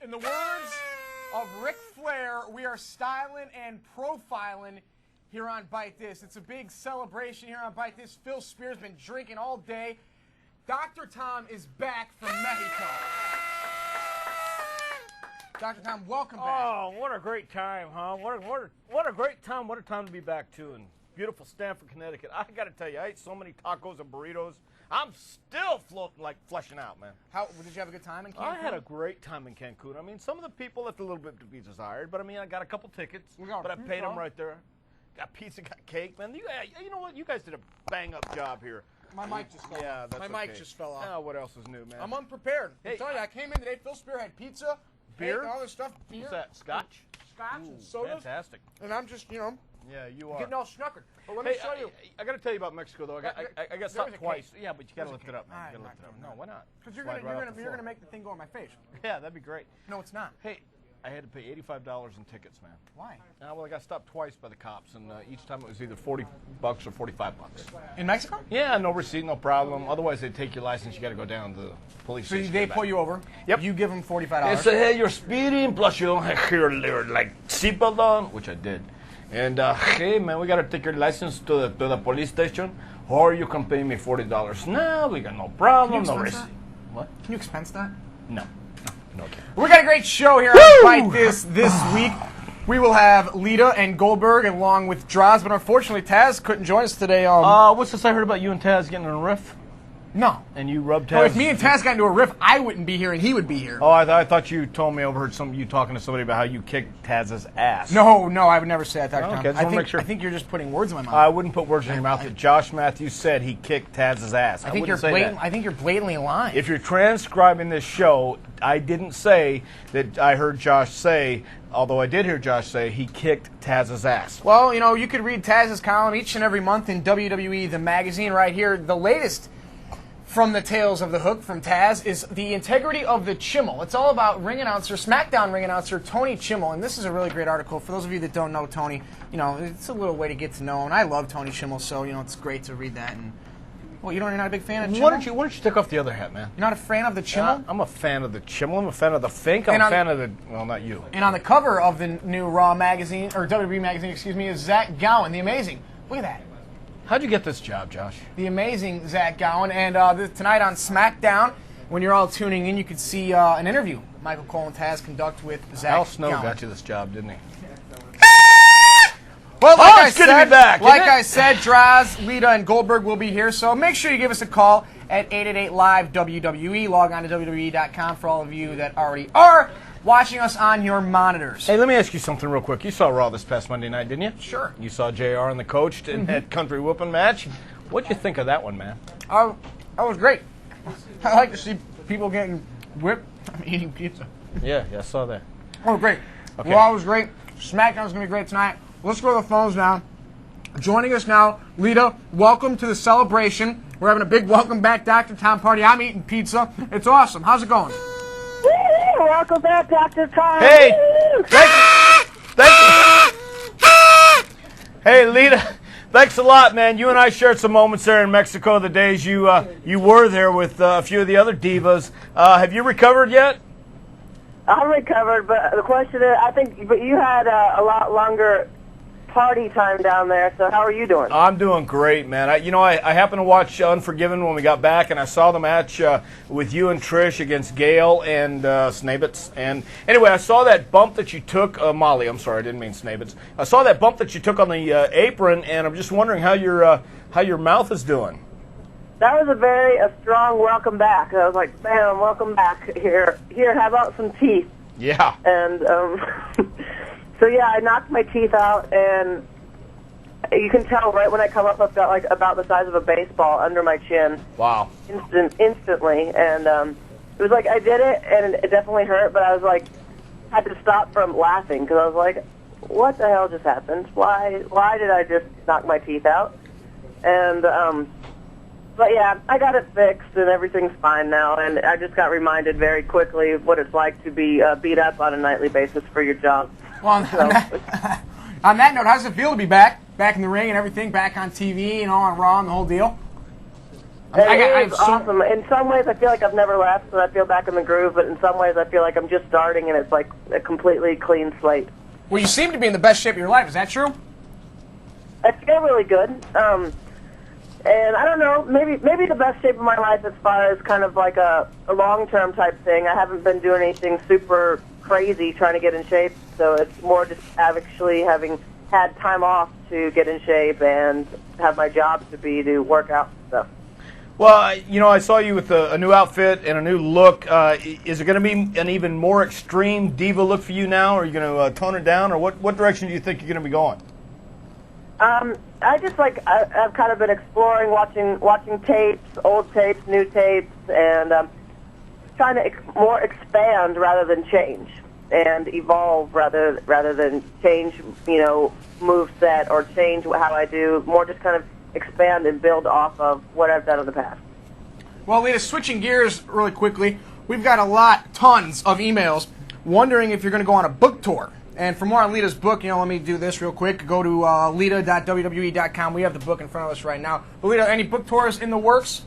In the words of Ric Flair, we are styling and profiling here on Bite This. It's a big celebration here on Bite This. Phil Spear's been drinking all day. Dr. Tom is back from Mexico. Dr. Tom, welcome back. Oh, what a great time, huh? What a great time. What a time to be back, too, in beautiful Stamford, Connecticut. I got to tell you, I ate so many tacos and burritos. I'm still floating, like fleshing out, man. Did you have a good time in Cancun? I had a great time in Cancun. I mean, some of the people left a little bit to be desired, but I mean, I got a couple tickets, but I paid them right there. Got pizza, got cake, man. You know what? You guys did a bang-up job here. My mic just fell off. Yeah, that's My mic just fell off. Oh, what else is new, man? I'm unprepared. Hey, I'm telling you, I came in today, Phil Spear had pizza, beer, cake, all this stuff, beer. What's that, scotch? Scotch and sodas. Fantastic. And I'm just, Yeah, you are. getting all snookered. But let me show you. I got to tell you about Mexico, though. I got stopped twice. Yeah, but you got to lift it up, man. I'm You got to not lift it up. doing No, that. why not? Because you're Slide right off the gonna floor. make the thing go in my face. Yeah, that'd be great. No, it's not. Hey, I had to pay $85 in tickets, man. Why? Well, I got stopped twice by the cops, and each time it was either $40 or $45. In Mexico? Yeah, no receipt, no problem. Otherwise, they'd take your license. You got to go down to the police So station. they pull you over. Yep. You give them $45. They say, hey, you're speeding, plus you don't have your like seatbelt on, which I did. And hey, man, we got to take your license to the police station, or you can pay me $40. No, we got no problem, no receipt. What? Can you expense that? No. No, okay. We got a great show here on Fight This week. We will have Lita and Goldberg along with Draws, but unfortunately Taz couldn't join us today. What's this I heard about you and Taz getting in a riff? No. And you rubbed Taz? No, if me and Taz got into a riff, I wouldn't be here and he would be here. Oh, I thought you told me, overheard you talking to somebody about how you kicked Taz's ass. No, I would never say that, Dr. Okay, Tom. make sure. I think you're just putting words in my mouth. I wouldn't put words in your mouth. That Josh Matthews said he kicked Taz's ass. I think you're blatantly lying. If you're transcribing this show, I didn't say that I heard Josh say, although I did hear Josh say he kicked Taz's ass. Well, you could read Taz's column each and every month in WWE, the magazine, right here. The latest from the Tales of the Hook from Taz is the integrity of the Chimmel. It's all about SmackDown ring announcer Tony Chimmel, and this is a really great article. For those of you that don't know Tony, it's a little way to get to know him. I love Tony Chimmel, so it's great to read that. And well, you're not a big fan of Chimmel? Why don't you take off the other hat, man? You're not a fan of the Chimmel? I'm a fan of the Chimmel. I'm a fan of the Fink. I'm a fan of the, well, not you. And on the cover of the new Raw magazine, or WWE magazine, excuse me, is Zach Gowen, the amazing. Look at that. How'd you get this job, Josh? The amazing Zach Gowen. And tonight on SmackDown, when you're all tuning in, you could see an interview Michael Cole and Taz conduct with Zach Al Snow Gowen. got you this job, didn't he? Well, it's good to be back. Like I said, Draws, Lita, and Goldberg will be here, so make sure you give us a call at 888-LIVE-WWE. Log on to WWE.com for all of you that already are watching us on your monitors. Hey, let me ask you something real quick. You saw Raw this past Monday night, didn't you? Sure. You saw JR and the coach in that country whooping match. What'd you think of that one, man? That was great. I like to see people getting whipped. I'm eating pizza. Yeah, I saw that. Oh, great. Okay. Raw was great. SmackDown's going to be great tonight. Let's go to the phones now. Joining us now, Lita, welcome to the celebration. We're having a big welcome back Dr. Tom party. I'm eating pizza. It's awesome. How's it going? Welcome back, Dr. Tom. Hey! Thank you. Hey, Lita. Thanks a lot, man. You and I shared some moments there in Mexico the days you were there with a few of the other divas. Have you recovered yet? I'm recovered, but the question is, but you had a lot longer party time down there, so how are you doing? I'm doing great, man. I happened to watch Unforgiven when we got back, and I saw the match with you and Trish against Gail and Snabitz. And anyway, I saw that bump that you took, Molly. I'm sorry, I didn't mean Snabitz. I saw that bump that you took on the apron, and I'm just wondering how your mouth is doing. That was a strong welcome back. I was like, bam, welcome back. Here, how about some teeth? Yeah. And so yeah, I knocked my teeth out, and you can tell right when I come up, I've got like about the size of a baseball under my chin. Wow. Instantly, and it was like I did it, and it definitely hurt, but I was like, had to stop from laughing because I was like, what the hell just happened? Why did I just knock my teeth out? And but yeah, I got it fixed, and everything's fine now, and I just got reminded very quickly of what it's like to be beat up on a nightly basis for your job. Well, on that note, how does it feel to be back in the ring and everything, back on TV, on Raw and the whole deal? It is awesome. In some ways, I feel like I've never left, so I feel back in the groove. But in some ways, I feel like I'm just starting, and it's like a completely clean slate. Well, you seem to be in the best shape of your life. Is that true? I feel really good. And I don't know, maybe the best shape of my life as far as kind of like a long-term type thing. I haven't been doing anything super crazy trying to get in shape, so it's more just actually having had time off to get in shape and have my job to work out and stuff. Well, I saw you with a new outfit and a new look. Is it going to be an even more extreme diva look for you now, or are you going to tone it down, or what direction do you think you're going to be going? I just I've kind of been exploring, watching tapes, old tapes, new tapes, and trying to more expand rather than change, and evolve rather than change, moveset or change how I do. More just kind of expand and build off of what I've done in the past. Well, Lita, switching gears really quickly, we've got tons of emails wondering if you're going to go on a book tour. And for more on Lita's book, let me do this real quick. Go to lita.wwe.com. We have the book in front of us right now. But Lita, any book tours in the works?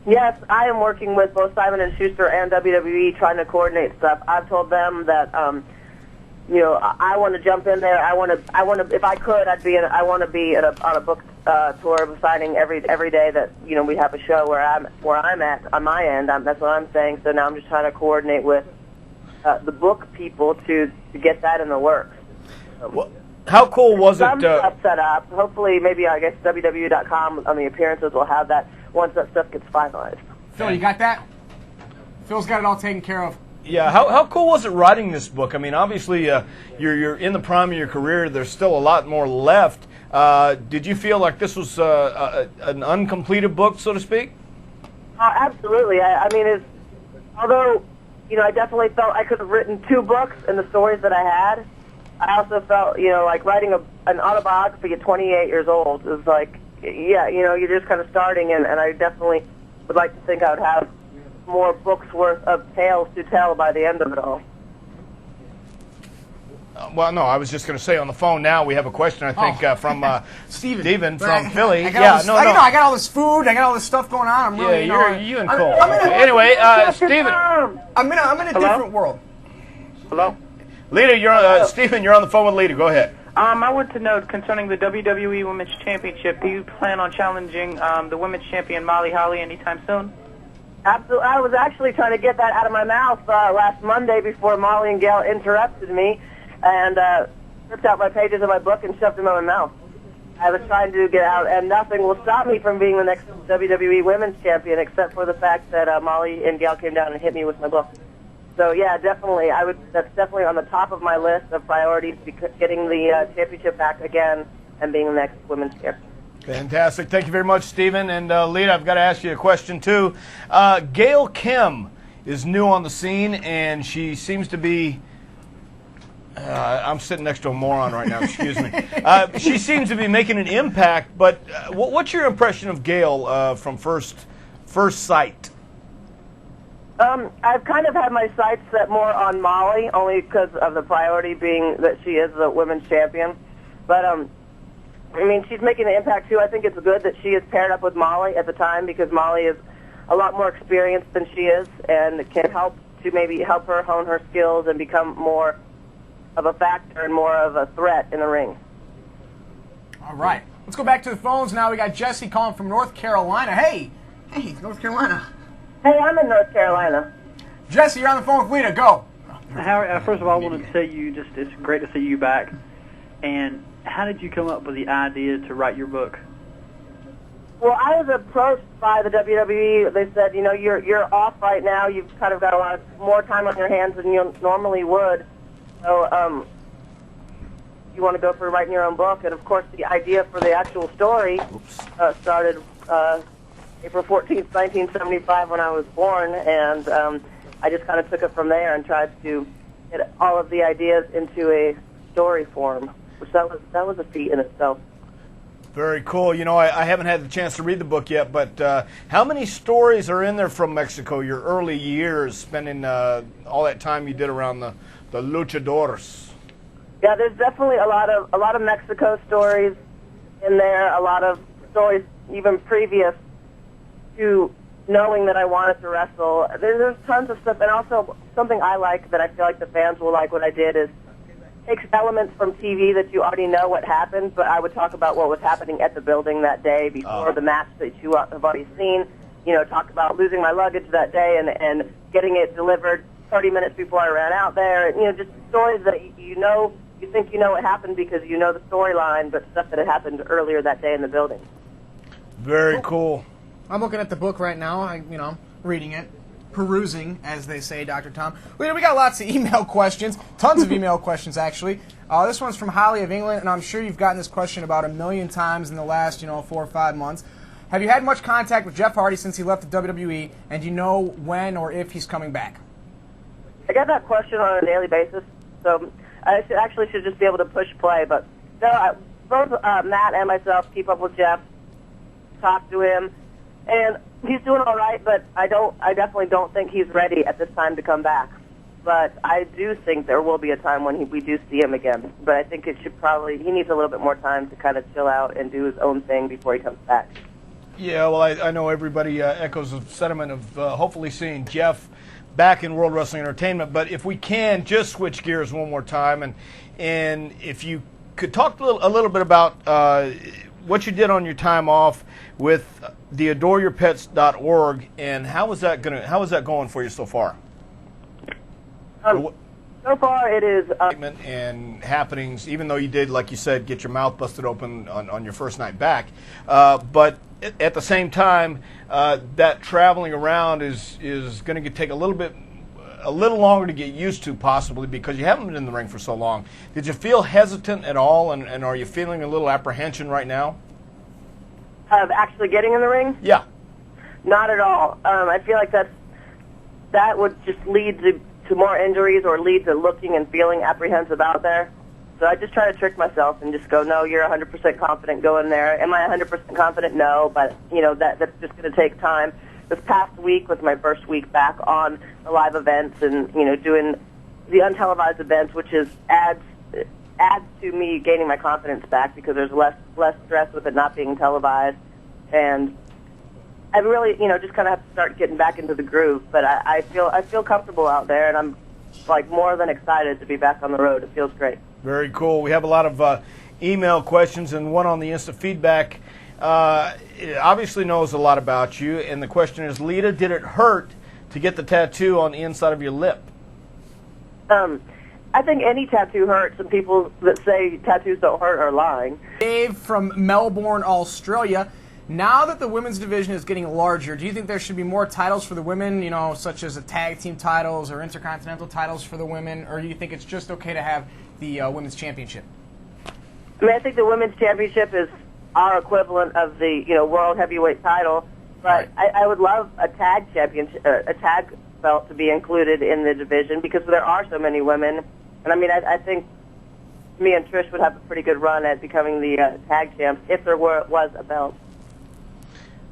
Yes, I am working with both Simon & Schuster and WWE trying to coordinate stuff. I've told them that, I want to jump in there. I want to. If I could, I want to be on a book tour, signing every day that we have a show where I'm at on my end. That's what I'm saying. So now I'm just trying to coordinate with the book people to get that in the works. Well, how cool was some it? Stuff set up. Hopefully, maybe I guess WWE.com on the appearances will have that once that stuff gets finalized. Phil, you got that? Phil's got it all taken care of. Yeah, how cool was it writing this book? I mean, obviously, you're in the prime of your career. There's still a lot more left. Did you feel like this was an uncompleted book, so to speak? Absolutely. I mean, although I definitely felt I could have written 2 books in the stories that I had. I also felt, like writing an autobiography at 28 years old is like, you're just kind of starting, and I definitely would like to think I would have more books worth of tales to tell by the end of it all. Well, no, I was just going to say on the phone now we have a question, I think, from Steven from Philly. I got all this food, I got all this stuff going on. I'm really, you and Cole. Anyway, Steven. I'm in a different world. Hello? Lita, Steven, you're on the phone with Lita. Go ahead. I want to know concerning the WWE Women's Championship, do you plan on challenging the Women's Champion Molly Holly anytime soon? Absolutely. I was actually trying to get that out of my mouth last Monday before Molly and Gail interrupted me and ripped out my pages of my book and shoved them in my mouth. I was trying to get out, and nothing will stop me from being the next WWE Women's Champion except for the fact that Molly and Gail came down and hit me with my book. So, yeah, definitely. That's definitely on the top of my list of priorities, getting the championship back again and being the next women's champion. Fantastic. Thank you very much, Steven. And Lita, I've got to ask you a question, too. Gail Kim is new on the scene, and she seems to be... I'm sitting next to a moron right now, excuse me. She seems to be making an impact, but what's your impression of Gail from first sight? I've kind of had my sights set more on Molly, only because of the priority being that she is the women's champion. But, I mean, she's making an impact, too. I think it's good that she is paired up with Molly at the time because Molly is a lot more experienced than she is and can help to maybe help her hone her skills and become more of a factor and more of a threat in the ring. All right. Let's go back to the phones now. We got Jesse calling from North Carolina. Hey, North Carolina. Hey, I'm in North Carolina. Jesse, you're on the phone with Lita. Go. First of all, I wanted to say it's great to see you back. And how did you come up with the idea to write your book? Well, I was approached by the WWE. They said, you're off right now. You've kind of got a lot more time on your hands than you normally would. So, you want to go for writing your own book. And, of course, the idea for the actual story started April 14th, 1975, when I was born. And I just kind of took it from there and tried to get all of the ideas into a story form, which that was a feat in itself. Very cool. I haven't had the chance to read the book yet, but how many stories are in there from Mexico, your early years, spending all that time you did around the luchadors? Yeah, there's definitely a lot of Mexico stories in there, a lot of stories even previous to knowing that I wanted to wrestle. There's tons of stuff, and also something I like that I feel like the fans will like what I did is takes elements from TV that you already know what happened, but I would talk about what was happening at the building that day before the match that you have already seen. You know, talk about losing my luggage that day and getting it delivered 30 minutes before I ran out there. And, you know, just stories that you think you know what happened because you know the storyline, but stuff that had happened earlier that day in the building. Very cool. I'm looking at the book right now. I'm reading it, perusing, as they say, Dr. Tom. We got lots of email questions, tons of email questions, actually. This one's from Holly of England, and I'm sure you've gotten this question about 1 million times in the last, 4 or 5 months. Have you had much contact with Jeff Hardy since he left the WWE, and do you know when or if he's coming back? I get that question on a daily basis, so I should just be able to push play. But no, both Matt and myself keep up with Jeff, talk to him, and he's doing all right. But I definitely don't think he's ready at this time to come back. But I do think there will be a time when we do see him again. But I think he needs a little bit more time to kind of chill out and do his own thing before he comes back. Yeah, well, I know everybody echoes the sentiment of hopefully seeing Jeff back in World Wrestling Entertainment. But if we can just switch gears one more time, and if you could talk a little bit about what you did on your time off with the AdoreYourPets.org, and how is that going for you so far? So far, it is and happenings. Even though you did, like you said, get your mouth busted open on your first night back, but at the same time, that traveling around is going to take a little longer to get used to, possibly because you haven't been in the ring for so long. Did you feel hesitant at all, and are you feeling a little apprehension right now? Of actually getting in the ring? Yeah. Not at all. I feel like that would just lead to more injuries or lead to looking and feeling apprehensive out there. So I just try to trick myself and just go, no, you're 100% confident, go in there. Am I 100% confident? No, but, that's just going to take time. This past week was my first week back on the live events and, doing the untelevised events, which adds to me gaining my confidence back because there's less stress with it not being televised. And I really, just kind of have to start getting back into the groove. But I feel comfortable out there, and I'm more than excited to be back on the road. It feels great. Very cool. We have a lot of email questions, and one on the instant feedback. It obviously knows a lot about you, and the question is, Lita, did it hurt to get the tattoo on the inside of your lip? I think any tattoo hurts, and people that say tattoos don't hurt are lying. Dave from Melbourne, Australia. Now that the women's division is getting larger, do you think there should be more titles for the women, such as tag team titles or intercontinental titles for the women, or do you think it's just okay to have the women's championship? I mean, I think the women's championship is our equivalent of the world heavyweight title, but right. I would love a tag championship, a tag belt to be included in the division because there are so many women, and I mean, I think me and Trish would have a pretty good run at becoming the tag champs if there was a belt.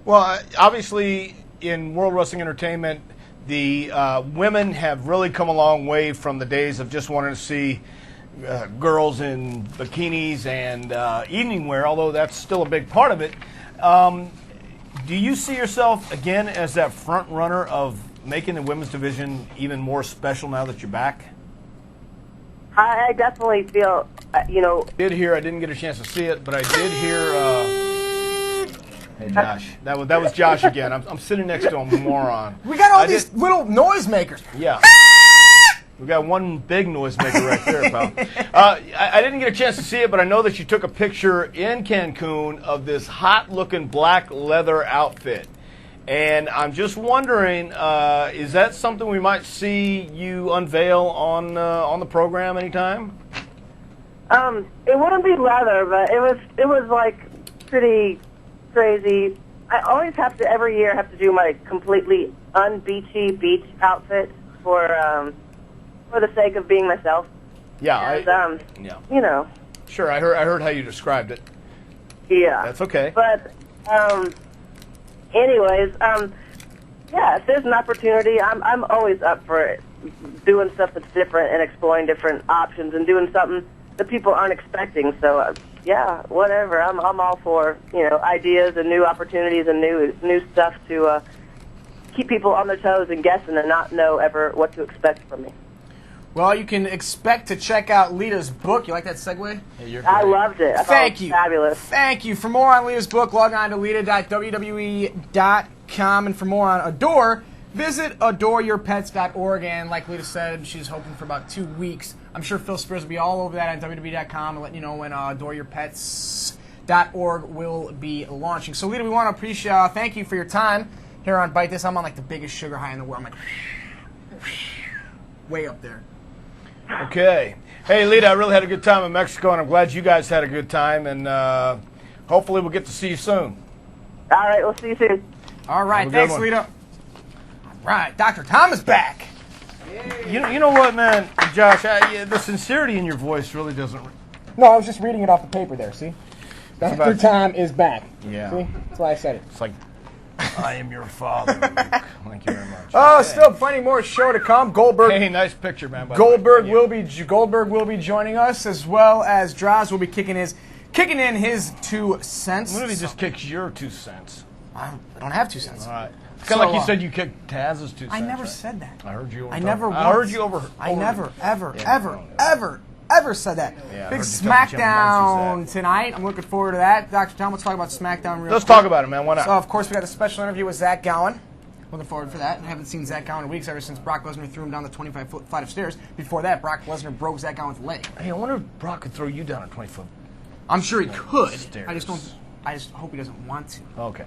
Well, obviously, in World Wrestling Entertainment, the women have really come a long way from the days of just wanting to see girls in bikinis and evening wear, although that's still a big part of it. Do you see yourself, again, as that front runner of making the women's division even more special now that you're back? I definitely feel, I didn't get a chance to see it, but I did hear... Hey, Josh. That was Josh again. I'm sitting next to him, moron. We got all these little noisemakers. Yeah. We got one big noisemaker right there, pal. I didn't get a chance to see it, but I know that you took a picture in Cancun of this hot-looking black leather outfit. And I'm just wondering, is that something we might see you unveil on the program anytime? It wouldn't be leather, but it was pretty crazy. I always every year have to do my completely unbeachy beach outfit for the sake of being myself. Yeah, yeah. Sure, I heard how you described it. Yeah. That's okay. But anyways, yeah, if there's an opportunity, I'm always up for it. Doing stuff that's different and exploring different options and doing something that people aren't expecting. So yeah, whatever. I'm all for ideas and new opportunities and new stuff to keep people on their toes and guessing and not know ever what to expect from me. Well, you can expect to check out Lita's book. You like that segue? Hey, I loved it. I thought Thank it was you. Fabulous. Thank you. For more on Lita's book, log on to lita.wwe.com. And for more on Adore, visit adoreyourpets.org. And like Lita said, she's hoping for about 2 weeks. I'm sure Phil Spears will be all over that on wwe.com and let you know when adoreyourpets.org will be launching. So, Lita, we want to thank you for your time here on Bite This. I'm on like the biggest sugar high in the world. I'm like way up there. Okay. Hey, Lita, I really had a good time in Mexico, and I'm glad you guys had a good time, and hopefully we'll get to see you soon. All right, we'll see you soon. All right, thanks, Lita. All right, Dr. Tom is back. You know what, man, Josh, the sincerity in your voice really doesn't... No, I was just reading it off the paper there, see? Dr. Tom is back. Yeah. See? That's why I said it. It's like, I am your father, Luke. Thank you very much. Oh, still plenty more show to come. Goldberg. Hey, nice picture, man. Goldberg will be joining us, as well as Draws will be kicking in his 2 cents. What if he just kicks your 2 cents? I don't have 2 cents. All right. It's kind of like you said you kicked Taz's 2 cents. I never right? said that. I heard you. I never ever said that. Yeah, Big I heard you tell Jim SmackDown Marcy's tonight. I'm looking forward to that. Dr. Tom, let's talk about SmackDown real Let's quick. talk about it, man. Why not? So, of course, we got a special interview with Zach Gowen. Looking forward for that. I haven't seen Zach Gowen in weeks, ever since Brock Lesnar threw him down the 25-foot flight of stairs. Before that, Brock Lesnar broke Zach Gowen's leg. Hey, I wonder if Brock could throw you down a 20-foot. I'm sure he could. Stairs. I just hope he doesn't want to. Okay.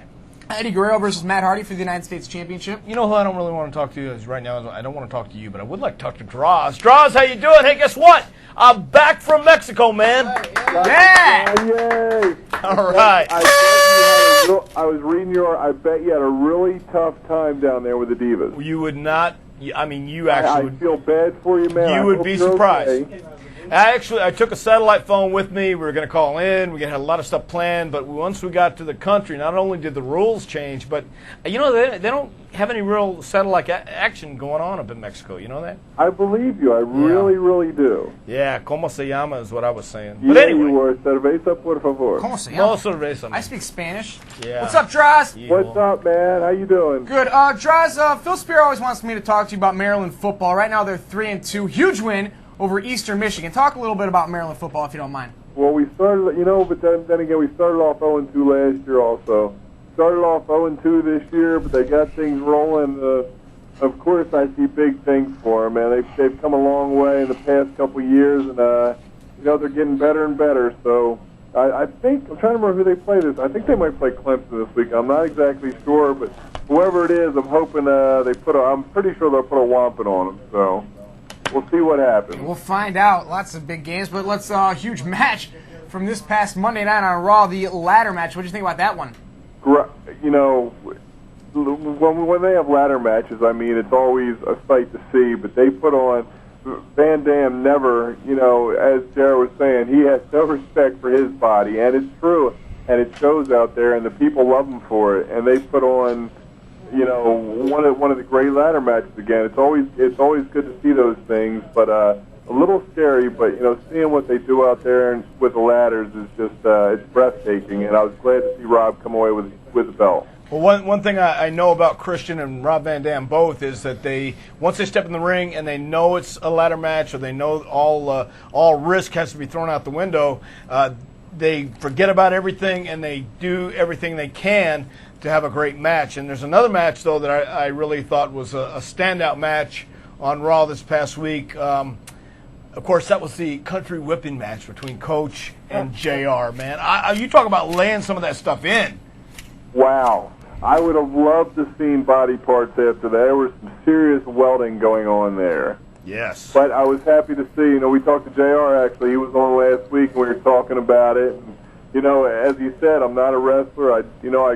Eddie Guerrero versus Matt Hardy for the United States Championship. You know who I don't really want to talk to is right now? I don't want to talk to you, but I would like to talk to Draws. Draws, how you doing? Hey, guess what? I'm back from Mexico, man. Yeah! Yay! All right. I was reading I bet you had a really tough time down there with the Divas. You would not. I mean, you actually I would. feel bad for you, man. You would be surprised. Okay. I took a satellite phone with me. We were going to call in. We had a lot of stuff planned, but once we got to the country, not only did the rules change, but they don't have any real satellite action going on up in Mexico. You know that? I believe you. I really do. Yeah, como se llama is what I was saying. Yeah, But anyway, you were. Cerveza, por favor. ¿Cómo se no llama? cerveza. I speak Spanish. Yeah. What's up, Draws? What's up, man? How you doing? Good. Draws, Phil Spear always wants me to talk to you about Maryland football. Right now they're 3-2. Huge win over Eastern Michigan. Talk a little bit about Maryland football, if you don't mind. Well, we started, but then again, we started off 0-2 last year also. Started off 0-2 this year, but they got things rolling. Of course, I see big things for them, man. They've come a long way in the past couple of years, and, they're getting better and better. So I think, I'm trying to remember who they play this. I think they might play Clemson this week. I'm not exactly sure, but whoever it is, I'm hoping I'm pretty sure they'll put a whomping on them. So we'll see what happens. We'll find out. Lots of big games, but let's huge match from this past Monday night on Raw, the ladder match. What do you think about that one? When they have ladder matches, I mean, it's always a sight to see, but they put on Van Dam never, as Jared was saying, he has no respect for his body, and it's true, and it shows out there, and the people love him for it, and they put on, one of the great ladder matches again. It's always good to see those things, but a little scary, but seeing what they do out there and with the ladders is just it's breathtaking, and I was glad to see Rob come away with the belt. Well, one thing I know about Christian and Rob Van Dam both is that once they step in the ring and they know it's a ladder match, or they know all risk has to be thrown out the window, they forget about everything and they do everything they can to have a great match. And there's another match, though, that I really thought was a standout match on Raw this past week. Of course, that was the country whipping match between Coach and JR, man. You talk about laying some of that stuff in. Wow. I would have loved to seen body parts after that. There was some serious welding going on there. Yes. But I was happy to see, we talked to JR actually. He was on last week and we were talking about it. And, as he said, I'm not a wrestler. I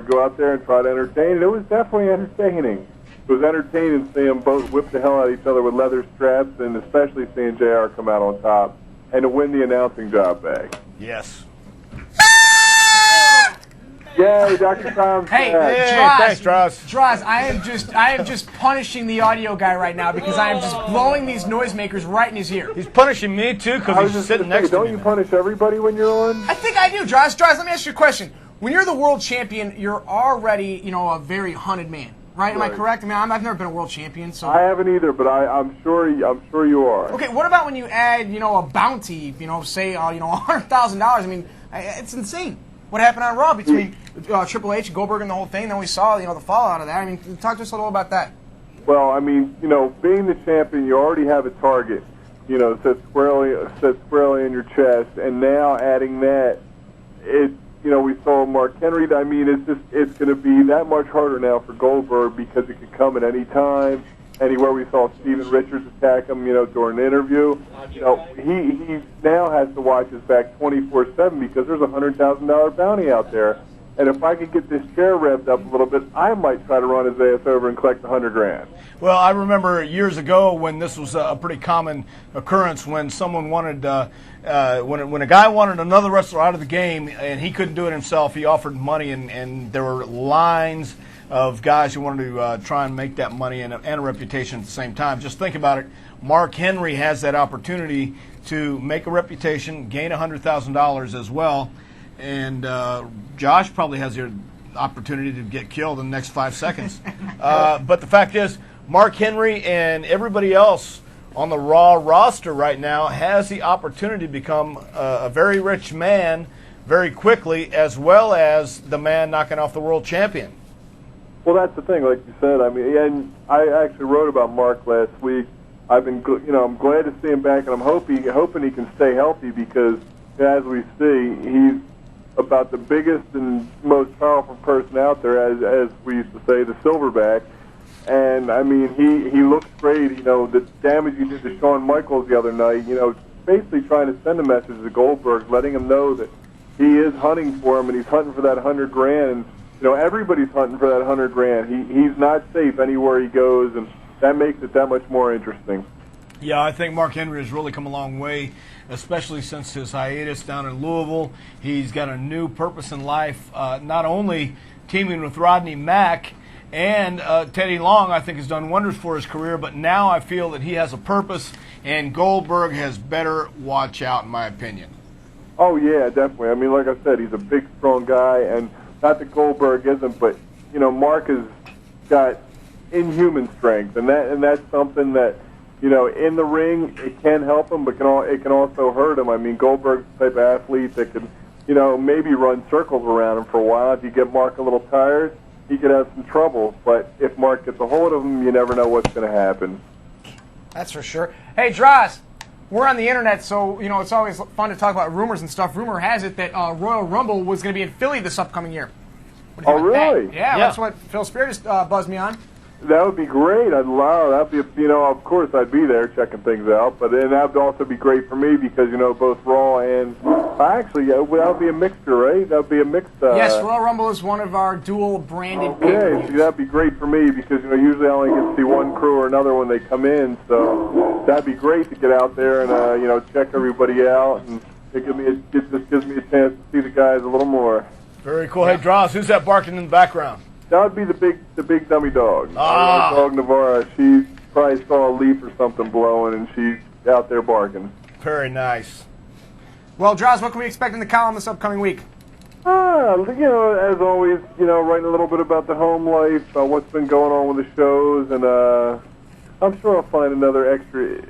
go out there and try to entertain. And it was definitely entertaining. It was entertaining seeing them both whip the hell out of each other with leather straps, and especially seeing JR come out on top and to win the announcing job back. Yes. Yeah, Yay, Dr. Tom's Hey, back. Hey, Droz, thanks, Droz. Droz, I am just punishing the audio guy right now because I am just blowing these noisemakers right in his ear. He's punishing me, too, I because was he's just sitting gonna say, next to don't me. you man. punish everybody when you're on? I think I do, Droz. Droz, let me ask you a question. When you're the world champion, you're already, a very hunted man, right? Am I Right. correct? I mean, I've never been a world champion, so. I haven't either, but I'm sure you are. Okay, what about when you add, a bounty, say, $100,000? I mean, it's insane. What happened on Raw between Triple H, Goldberg, and the whole thing? Then we saw, the fallout of that. I mean, talk to us a little about that. Well, I mean, being the champion, you already have a target, set squarely in your chest, and now adding that, we saw Mark Henry. I mean, it's going to be that much harder now for Goldberg because it could come at any time. Anywhere we saw Steven Richards attack him, during an interview, he now has to watch his back 24/7 because there's a $100,000 bounty out there. And if I could get this chair revved up a little bit, I might try to run his ass over and collect $100,000. Well, I remember years ago when this was a pretty common occurrence when someone wanted, when a guy wanted another wrestler out of the game and he couldn't do it himself, he offered money, and there were lines of guys who wanted to try and make that money and a reputation at the same time. Just think about it. Mark Henry has that opportunity to make a reputation, gain $100,000 as well, and Josh probably has the opportunity to get killed in the next 5 seconds. But the fact is, Mark Henry and everybody else on the Raw roster right now has the opportunity to become a very rich man very quickly, as well as the man knocking off the world champion. Well, that's the thing, like you said. I mean, and I actually wrote about Mark last week. I'm glad to see him back, and I'm hoping he can stay healthy because, as we see, he's about the biggest and most powerful person out there, as we used to say, the Silverback. And I mean, he looks great. The damage he did to Shawn Michaels the other night. Basically trying to send a message to Goldberg, letting him know that he is hunting for him, and he's hunting for that $100,000. And everybody's hunting for that $100,000. He's not safe anywhere he goes, and that makes it that much more interesting. Yeah, I think Mark Henry has really come a long way, especially since his hiatus down in Louisville. He's got a new purpose in life, not only teaming with Rodney Mack and Teddy Long, I think, has done wonders for his career, but now I feel that he has a purpose, and Goldberg has better watch out, in my opinion. Oh, yeah, definitely. I mean, like I said, he's a big, strong guy, and not that Goldberg isn't, but, Mark has got inhuman strength, and that's something that, in the ring, it can help him, but it can also hurt him. I mean, Goldberg's the type of athlete that can, maybe run circles around him for a while. If you get Mark a little tired, he could have some trouble. But if Mark gets a hold of him, you never know what's going to happen. That's for sure. Hey, Droz, we're on the internet, so, it's always fun to talk about rumors and stuff. Rumor has it that Royal Rumble was going to be in Philly this upcoming year. What do you Oh, think about really? that? Yeah, that's what Phil Spear just buzzed me on. That would be great. I'd love that'd be, of course I'd be there checking things out, but then that'd also be great for me because, both Raw and actually, that would be a mixture, right? That'd be a mixed. Yes, Royal Rumble is one of our dual branded Okay, pay-per-views. see, that'd be great for me because, usually I only get to see one crew or another when they come in, so that'd be great to get out there and, check everybody out, and it just gives me a chance to see the guys a little more. Very cool. Hey, Droz, who's that barking in the background? That would be the big dummy dog. Ah. Dog Navarra. She probably saw a leaf or something blowing, and she's out there barking. Very nice. Well, Droz, what can we expect in the column this upcoming week? As always, writing a little bit about the home life, what's been going on with the shows, and I'm sure I'll find another extra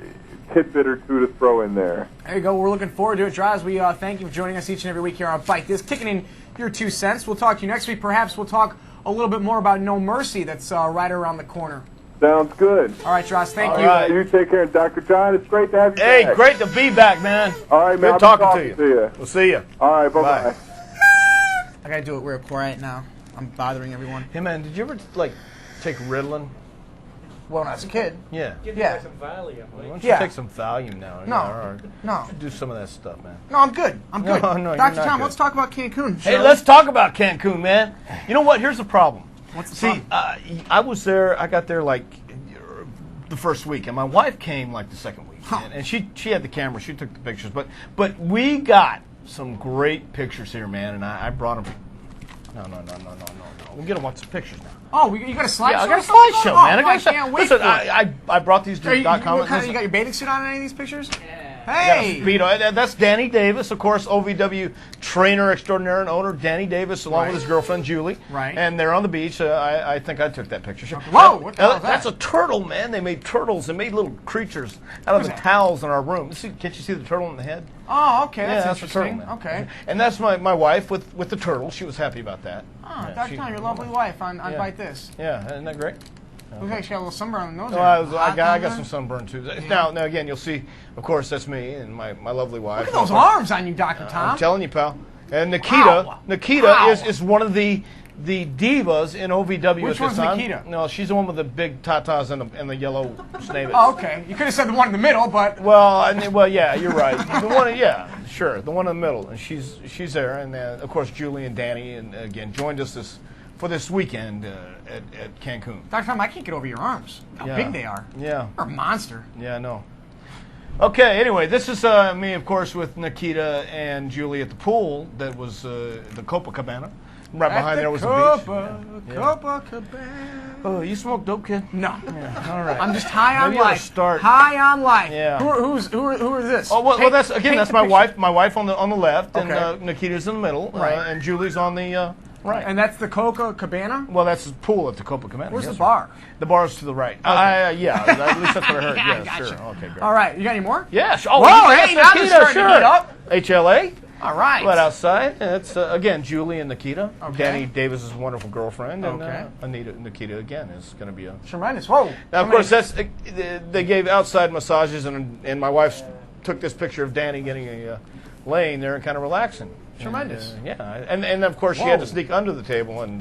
tidbit or two to throw in there. There you go. We're looking forward to it, Droz. We thank you for joining us each and every week here on Bite This, kicking in your 2 cents. We'll talk to you next week. Perhaps we'll talk a little bit more about No Mercy that's right around the corner. Sounds good. All right, Droz, thank you. right. You take care, Dr. John. It's great to have you Hey, back. great to be back, man. All right, man. Good I'll be talking to you. We'll see you. All right, bye-bye. Bye. I got to do it real quiet now. I'm bothering everyone. Hey, man, did you ever, take Ritalin? Well, when I was a kid. Yeah. Yeah. Why don't you Yeah. take some Valium now? No. Or No. do some of that stuff, man. No, I'm good. I'm good. No, you're Dr. not Tom, good. let's talk about Cancun. Hey, shall we? let's talk about Cancun, man. You know what? Here's the problem. What's the See, I was there. I got there the first week, and my wife came the second week, and she had the camera. She took the pictures, but we got some great pictures here, man. And I brought them. We'll get to watch some pictures now. Oh, you got a slideshow? Yeah, I got a or something? slideshow, man. Oh, I can't wait Listen, for it. I brought these to You .com. got your bathing suit on in any of these pictures? Hey! Hey! That's Danny Davis, of course, OVW trainer extraordinaire and owner, Danny Davis, along with his girlfriend, Julie. Right. And they're on the beach. I think I took that picture. Okay. Whoa! What the hell is that? That's a turtle, man. They made turtles. They made little creatures out of the towels in our room. Can't you see the turtle in the head? Oh, okay. That's that's interesting. a turtle, man. Okay. And that's my wife with the turtle. She was happy about that. Oh, Dr. Tom, your lovely wife on Bite This. Yeah, isn't that great? Looks like she got a little sunburn on the nose. I got some sunburn too. Now again, you'll see. Of course, that's me and my lovely wife. Look at those arms on you, Dr. Tom. I'm telling you, pal. And Nikita, Wow. Nikita is one of the divas in OVW. Which at this one's time. Nikita? No, she's the one with the big tatas and the yellow snake. Oh, okay. You could have said the one in the middle, but Well, yeah, you're right. The one, the one in the middle, and she's there, and of course Julie and Danny, and again joined us for this weekend at Cancun. Dr. Tom, I can't get over your arms. How big they are. Yeah. You're a monster. Yeah, no. Okay, anyway, this is me, of course, with Nikita and Julie at the pool. That was the Copacabana. Right behind there was a beach. Copacabana. Oh, you smoke dope, kid? No. Yeah, all right. I'm just high on Maybe you ought to life. start. High on life. Yeah. Who are this? Oh well, that's paint the my picture. wife. My wife on the left, Okay. and Nikita's in the middle, Right. and Julie's on the right. And that's the Copacabana? Well, that's the pool at the Copacabana. Where's yes, the sir. bar? The bar's to the right. Yeah, at least that's what I heard. Yeah, Gotcha. sure. Okay, great. All right. You got any more? Yeah. Oh, Whoa, yes, hey, now they're Nikita, starting to heat up. HLA. All right. Right outside. It's again Julie and Nikita. Okay. Danny Davis's wonderful girlfriend, and Okay. Nikita again is going to be a. Tremendous. Whoa. Now, of course, they gave outside massages, and my wife took this picture of Danny getting laying there and kind of relaxing. Tremendous. And, and of course she had to sneak under the table and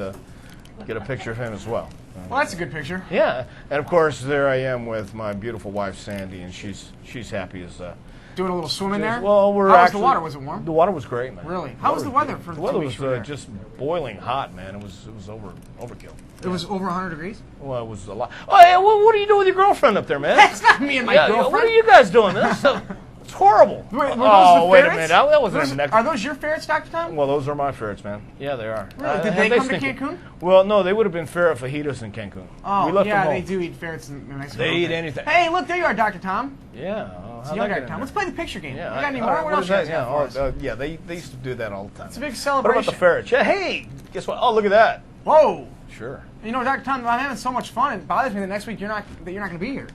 get a picture of him as well. Well, that's a good picture. Yeah, and of course there I am with my beautiful wife Sandy, and she's happy as. Doing a little swim in there? Well, How was the water? Was it warm? The water was great, man. Really? How was the weather for the weather 2 was weeks you were there? just boiling hot, man. It was overkill. It was over 100 degrees? Well, it was a lot. Oh, yeah, what are you doing with your girlfriend up there, man? That's not me and my girlfriend. What are you guys doing? It's horrible. Were those Oh, the wait a ferrets? minute. That wasn't Are those your ferrets, Dr. Tom? Well, those are my ferrets, man. Yeah, they are. Really? Did they come to Cancun? Well, no, they would have been ferret fajitas in Cancun. Oh, we left yeah, them they home. do eat ferrets in Mexico. They eat anything. Hey, look, there you are, Dr. Tom. Yeah. It's young Dr. Tom. Let's play the picture game. Yeah, You got any all more? right, What else is you that? guys got for us? Yeah, they used to do that all the time. It's a big What celebration. about the ferrets? Yeah, hey, guess what? Oh, look at that. Whoa. Sure. You know, Dr. Tom, I'm having so much fun. It bothers me that next week you're not going to be here.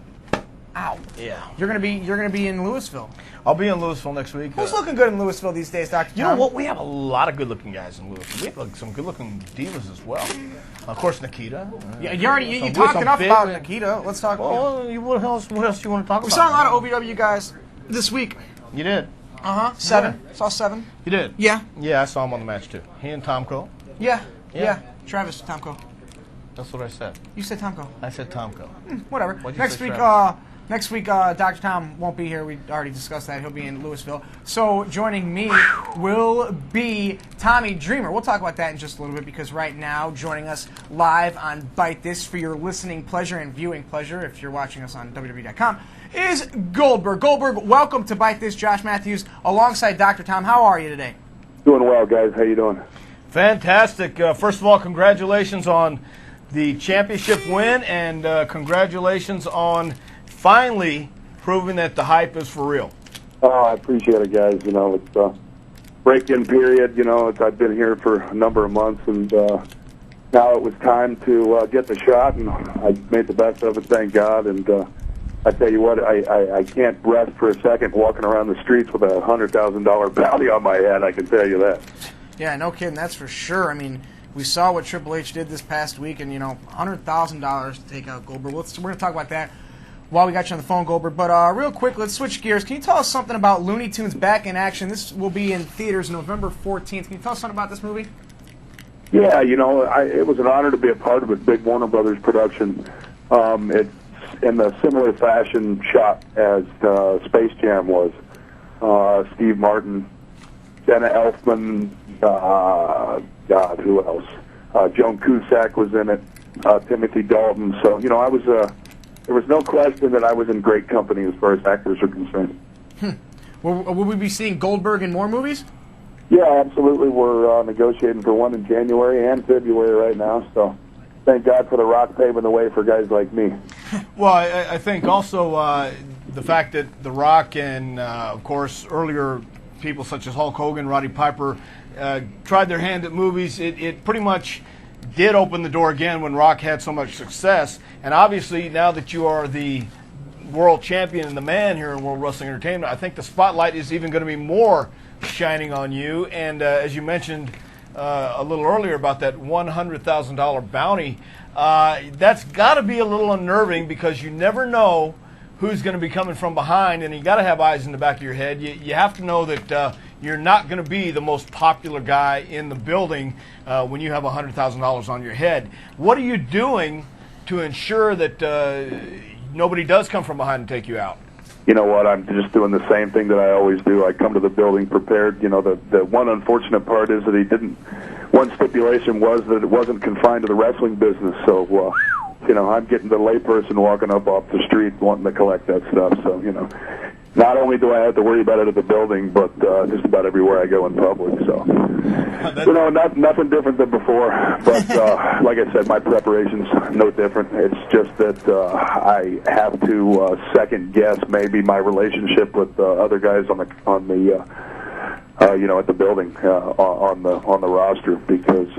Ow. Yeah. You're going to be in Louisville. I'll be in Louisville next week. Who's looking good in Louisville these days, Dr. Tom? You know what? We have a lot of good-looking guys in Louisville. We have some good-looking divas as well. Of course, Nikita. Yeah, you Some- talked some enough big about men. Nikita. Let's talk about Well, what else do you want to talk about? We saw a lot of OVW guys this week. You did. Uh-huh. 7. Saw 7. You did. Yeah. Yeah, I saw him on the match too. He and Tomko. Yeah. Yeah. Travis Tomko. That's what I said. You said Tomko. I said Tomko. Whatever. What'd you Next say, week, Travis? Dr. Tom won't be here. We already discussed that. He'll be in Louisville. So joining me will be Tommy Dreamer. We'll talk about that in just a little bit because right now, joining us live on Bite This for your listening pleasure and viewing pleasure, if you're watching us on WWE.com, is Goldberg. Goldberg, welcome to Bite This. Josh Matthews alongside Dr. Tom. How are you today? Doing well, guys. How you doing? Fantastic. First of all, congratulations on the championship win, and congratulations on finally proving that the hype is for real. Oh, I appreciate it, guys. You know, it's a break-in period. You know, I've been here for a number of months, and now it was time to get the shot, and I made the best of it, thank God. And I tell you what, I can't rest for a second walking around the streets with a $100,000 bounty on my head, I can tell you that. Yeah, no kidding. That's for sure. I mean, we saw what Triple H did this past week, and, $100,000 to take out Goldberg. We're going to talk about that while we got you on the phone, Goldberg. But real quick, let's switch gears. Can you tell us something about Looney Tunes Back in Action? This will be in theaters November 14th. Can you tell us something about this movie? Yeah, it was an honor to be a part of a big Warner Brothers production. It's in a similar fashion shot as Space Jam was. Steve Martin, Jenna Elfman, God, who else? Joan Cusack was in it, Timothy Dalton. So, there was no question that I was in great company as far as actors are concerned. Will we be seeing Goldberg in more movies? Yeah, absolutely. We're negotiating for one in January and February right now, so thank God for The Rock paving the way for guys like me. Well, I think also the fact that The Rock and, of course, earlier people such as Hulk Hogan, Roddy Piper, tried their hand at movies, it pretty much did open the door again when Rock had so much success. And obviously, now that you are the world champion and the man here in World Wrestling Entertainment, I think the spotlight is even going to be more shining on you. And as you mentioned a little earlier about that $100,000 bounty, that's got to be a little unnerving because you never know who's going to be coming from behind, and you got to have eyes in the back of your head. You have to know that you're not going to be the most popular guy in the building when you have $100,000 on your head. What are you doing to ensure that nobody does come from behind and take you out? You know what? I'm just doing the same thing that I always do. I come to the building prepared. You know, the one unfortunate part is that he didn't. One stipulation was that it wasn't confined to the wrestling business. So, you know, I'm getting the layperson walking up off the street wanting to collect that stuff. So, you know, not only do I have to worry about it at the building, but just about everywhere I go in public. So, you know, nothing different than before. But like I said, my preparation's no different. It's just that I have to second guess maybe my relationship with other guys on the you know, at the building on the roster because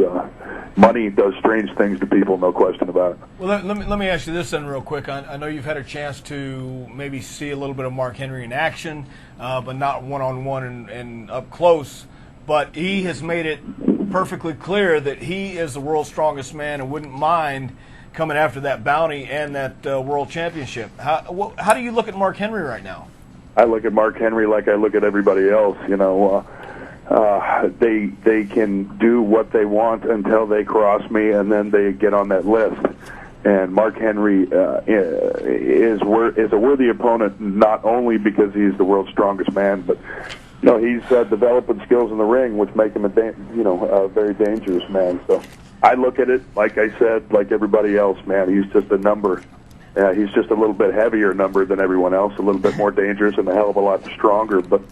money does strange things to people, no question about it. Well, let me ask you this then real quick. I know you've had a chance to maybe see a little bit of Mark Henry in action, but not one-on-one and up close. But he has made it perfectly clear that he is the world's strongest man and wouldn't mind coming after that bounty and that world championship. How do you look at Mark Henry right now? I look at Mark Henry like I look at everybody else. You know, they can do what they want until they cross me, and then they get on that list. And Mark Henry is a worthy opponent, not only because he's the world's strongest man, but you know he's developing skills in the ring, which make him a very dangerous man. So I look at it like I said, like everybody else, man. He's just a number. He's just a little bit heavier number than everyone else, a little bit more dangerous and a hell of a lot stronger. But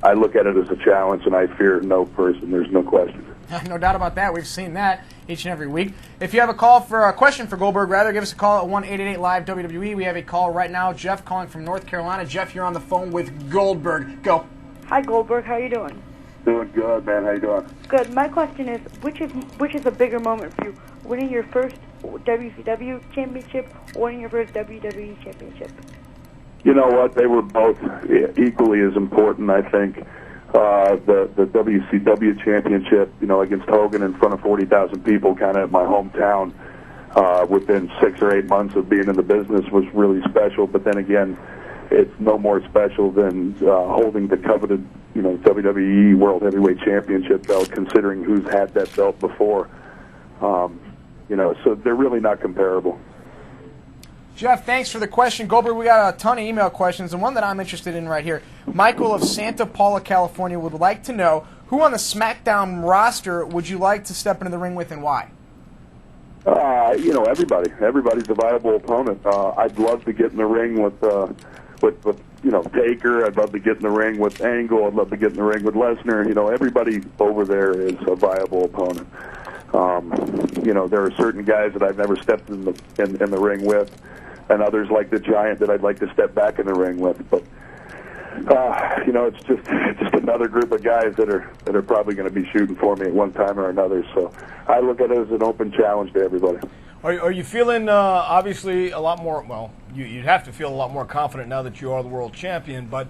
I look at it as a challenge, and I fear no person. There's no question. No doubt about that. We've seen that each and every week. If you have a question for Goldberg, rather, give us a call at 1-888-LIVE-WWE. We have a call right now. Jeff calling from North Carolina. Jeff, you're on the phone with Goldberg. Go. Hi, Goldberg. How you doing? Doing good, man. How you doing? Good. My question is, which is a bigger moment for you, winning your first WCW championship or winning your first WWE championship? You know what? They were both equally as important, I think. The WCW championship, you know, against Hogan in front of 40,000 people, kind of at my hometown, within 6 or 8 months of being in the business was really special. But then again, it's no more special than holding the coveted, you know, WWE World Heavyweight Championship belt, considering who's had that belt before. You know, so they're really not comparable. Jeff, thanks for the question. Goldberg, we got a ton of email questions, and one that I'm interested in right here. Michael of Santa Paula, California, would like to know, who on the SmackDown roster would you like to step into the ring with and why? You know, everybody. Everybody's a viable opponent. I'd love to get in the ring with you know, Taker. I'd love to get in the ring with Angle. I'd love to get in the ring with Lesnar. You know, everybody over there is a viable opponent. You know, there are certain guys that I've never stepped in the ring with, and others like the Giant that I'd like to step back in the ring with. But you know, it's just another group of guys that are probably going to be shooting for me at one time or another. So I look at it as an open challenge to everybody. Are you feeling obviously a lot more? Well, you'd have to feel a lot more confident now that you are the world champion. But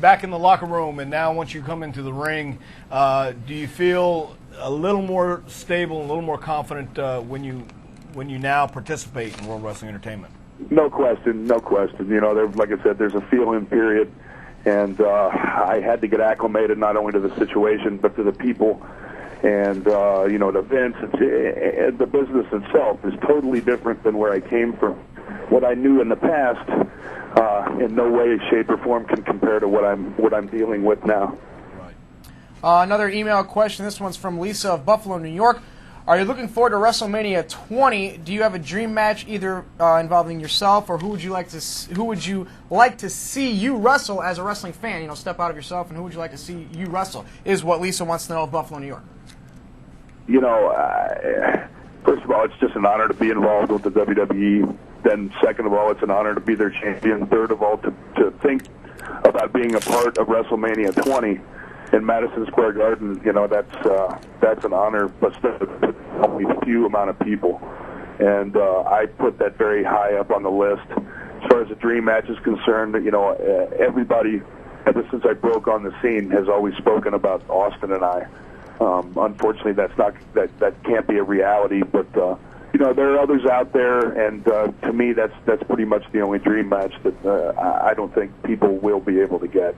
back in the locker room, and now once you come into the ring, do you feel a little more stable, a little more confident when you now participate in World Wrestling Entertainment? No question, no question. You know, like I said, there's a feel-in period, and I had to get acclimated not only to the situation but to the people. And, you know, the events, the business itself is totally different than where I came from. What I knew in the past, in no way, shape, or form can compare to what I'm dealing with now. Another email question. This one's from Lisa of Buffalo, New York. Are you looking forward to WrestleMania 20? Do you have a dream match either involving yourself, or who would you like to see you wrestle as a wrestling fan? You know, step out of yourself, and who would you like to see you wrestle? Is what Lisa wants to know of Buffalo, New York. You know, first of all, it's just an honor to be involved with the WWE. Then, second of all, it's an honor to be their champion. Third of all, to think about being a part of WrestleMania 20 in Madison Square Garden. You know, that's an honor, but still only a few amount of people. And I put that very high up on the list. As far as the dream match is concerned, you know, everybody, ever since I broke on the scene, has always spoken about Austin and I. Unfortunately, that can't be a reality, but you know, there are others out there, and to me, that's pretty much the only dream match that I don't think people will be able to get.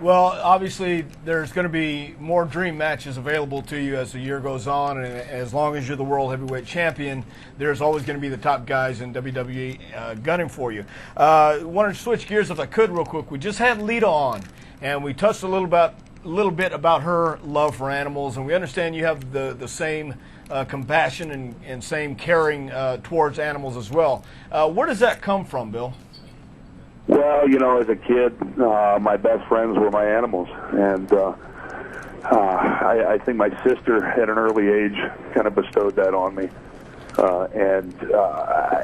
Well, obviously, there's going to be more dream matches available to you as the year goes on, and as long as you're the World Heavyweight Champion, there's always going to be the top guys in WWE gunning for you. Wanted to switch gears if I could real quick. We just had Lita on, and we touched a little bit about her love for animals, and we understand you have the same compassion and same caring towards animals as well. Where does that come from, Bill? Well, you know, as a kid, my best friends were my animals, and I think my sister at an early age kind of bestowed that on me. And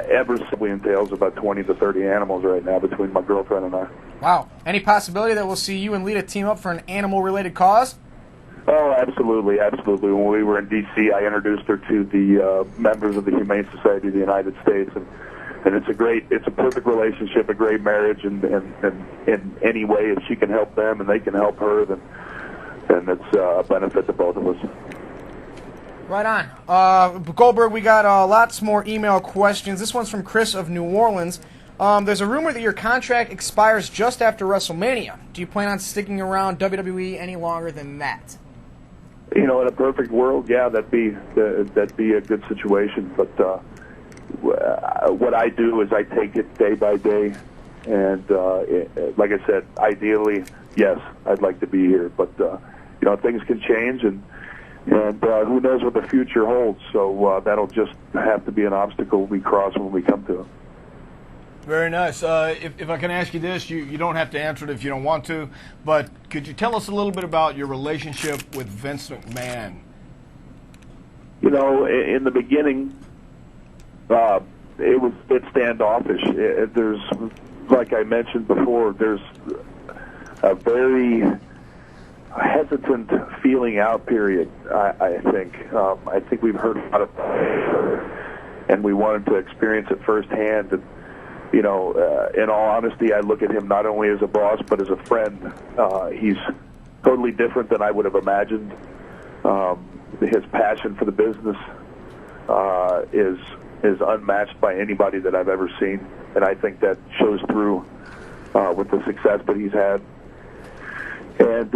ever simply entails about 20 to 30 animals right now between my girlfriend and I. Wow. Any possibility that we'll see you and Lita team up for an animal-related cause? Oh, absolutely, absolutely. When we were in D.C., I introduced her to the members of the Humane Society of the United States, and it's a perfect relationship, a great marriage, and in any way, if she can help them and they can help her, then it's a benefit to both of us. Right on. Goldberg, we got lots more email questions. This one's from Chris of New Orleans. There's a rumor that your contract expires just after WrestleMania. Do you plan on sticking around WWE any longer than that? You know, in a perfect world, yeah, that'd be a good situation, but what I do is I take it day by day, and like I said, ideally, yes, I'd like to be here, but you know, things can change, and who knows what the future holds. So that'll just have to be an obstacle we cross when we come to it. Very nice. If I can ask you this, you don't have to answer it if you don't want to, but could you tell us a little bit about your relationship with Vince McMahon? You know, in the beginning, it was a bit standoffish. There's, like I mentioned before, there's a very hesitant feeling out period, I think. I think we've heard about it, and we wanted to experience it firsthand. And, you know, in all honesty, I look at him not only as a boss, but as a friend. He's totally different than I would have imagined. His passion for the business is unmatched by anybody that I've ever seen, and I think that shows through with the success that he's had. And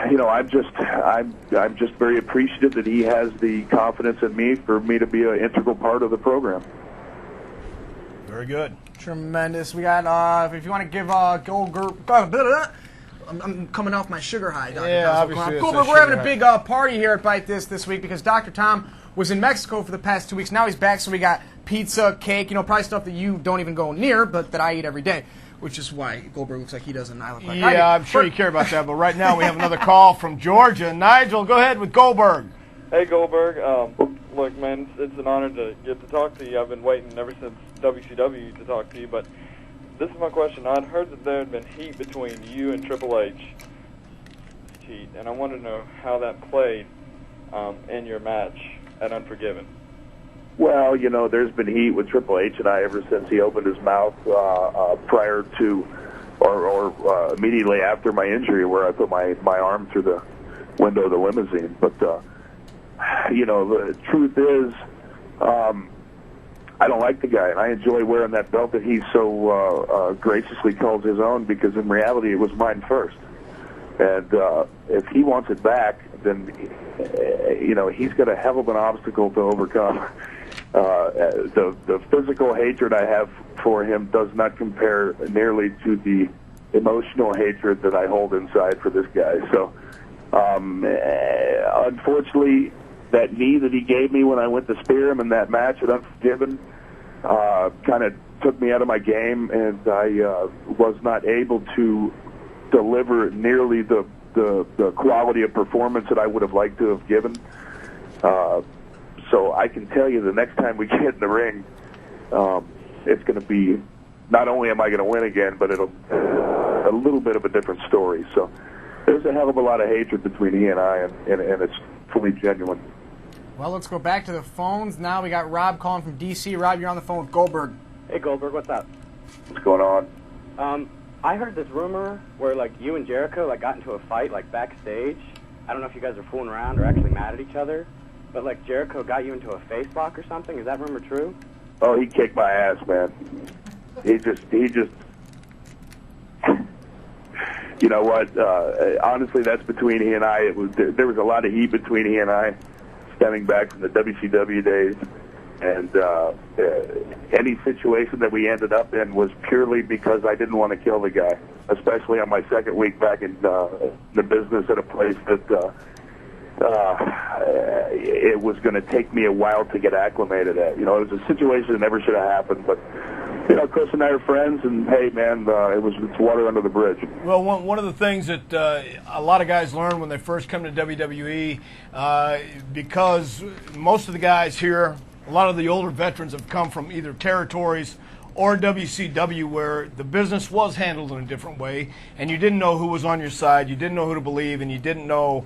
you know, I'm just very appreciative that he has the confidence in me for me to be an integral part of the program. Very good. Tremendous. We got, if you want to give Goldberg, I'm coming off my sugar high, Dr. Yeah, Tom. obviously. Goldberg, we're having a big party here at Bite this week because Dr. Tom was in Mexico for the past 2 weeks. Now he's back, so we got pizza, cake, you know, probably stuff that you don't even go near, but that I eat every day, which is why Goldberg looks like he does and I look like I do. Yeah, I'm sure you care about that, but right now we have another call from Georgia. Nigel, go ahead with Goldberg. Hey, Goldberg. Look, man, it's an honor to get to talk to you. I've been waiting ever since WCW to talk to you, but this is my question. I'd heard that there had been heat between you and Triple H, and I wanted to know how that played in your match at Unforgiven. Well, you know, there's been heat with Triple H and I ever since he opened his mouth prior to or immediately after my injury where I put my arm through the window of the limousine. But, you know, the truth is I don't like the guy, and I enjoy wearing that belt that he so graciously calls his own because in reality it was mine first. And if he wants it back, then, you know, he's got a hell of an obstacle to overcome. The physical hatred I have for him does not compare nearly to the emotional hatred that I hold inside for this guy. So, unfortunately, that knee that he gave me when I went to spear him in that match at Unforgiven kind of took me out of my game, and I was not able to deliver nearly the quality of performance that I would have liked to have given. So I can tell you the next time we get in the ring, it's going to be, not only am I going to win again, but it'll a little bit of a different story. So there's a hell of a lot of hatred between he and I, and it's fully genuine. Well, let's go back to the phones. Now we got Rob calling from D.C. Rob, you're on the phone with Goldberg. Hey, Goldberg, what's up? What's going on? I heard this rumor where, like, you and Jericho, like, got into a fight, like, backstage. I don't know if you guys are fooling around or actually mad at each other, but, like, Jericho got you into a face lock or something. Is that rumor true? Oh, he kicked my ass, man. He just you know what? Honestly, that's between he and I. There was a lot of heat between he and I, stemming back from the WCW days, and any situation that we ended up in was purely because I didn't want to kill the guy, especially on my second week back in the business at a place that it was going to take me a while to get acclimated at. You know, it was a situation that never should have happened, but you know, Chris and I are friends, and hey, man, it's water under the bridge. Well, one of the things that a lot of guys learn when they first come to WWE, because most of the guys here, a lot of the older veterans have come from either territories or WCW, where the business was handled in a different way, and you didn't know who was on your side, you didn't know who to believe, and you didn't know